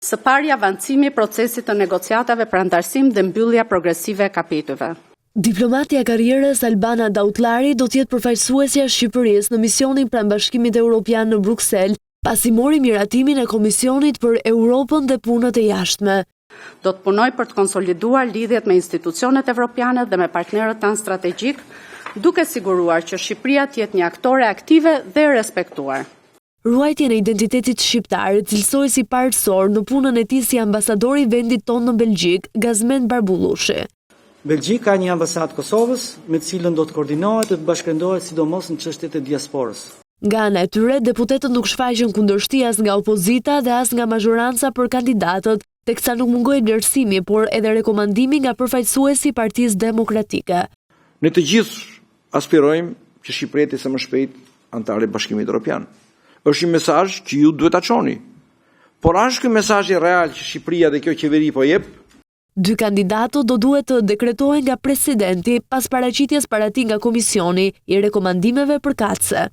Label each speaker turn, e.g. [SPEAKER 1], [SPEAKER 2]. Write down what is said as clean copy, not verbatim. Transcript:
[SPEAKER 1] Së pari, avancimi i procesit të negociatave për antarësim dhe mbyllja progresive e kapitujve.
[SPEAKER 2] Diplomatja e karrierës Albana Dautlari do të jetë përfaqësuesja e Shqipërisë në misionin pranë Bashkimit Evropian në Bruksel, pasi mori miratimin e Komisionit për Europën dhe punët e jashtme.
[SPEAKER 1] Do të punoj për të konsoliduar lidhjet me institucionet evropiane dhe me partnerët tanë strategjik, duke siguruar që Shqipëria të jetë një aktore aktive dhe respektuar.
[SPEAKER 2] Ruajtjen e identitetit shqiptar cilësoi si partësor në punën e tij si ambasador i vendit tonë në Belgjik, Gazmend Barbullushi.
[SPEAKER 3] Belgjika ka një ambasadë Kosovës, me të cilën do të koordinohet dhe të bashkëndohet sidomos në çështjet e diasporës.
[SPEAKER 2] Nga ana e tyre, deputetët nuk shfaqën kundërshti as nga opozita dhe as nga mazhoranca për kandidatët, teksa nuk mungoi vlerësimi, por edhe rekomandimi nga përfaqësuesi i Partisë Demokratike.
[SPEAKER 4] Ne të gjithë aspirojmë që Shqipëria të jetë më shpejt antare e Bashkimit Evropian. Është një mesazh që ju duhet ta çoni. Por a është ky mesazh real që Shqipëria dhe kjo qeveri po jep?
[SPEAKER 2] Dy kandidatët do duhet të dekretohen nga presidenti pas paraqitjes para tij nga komisioni i rekomandimeve përkatëse.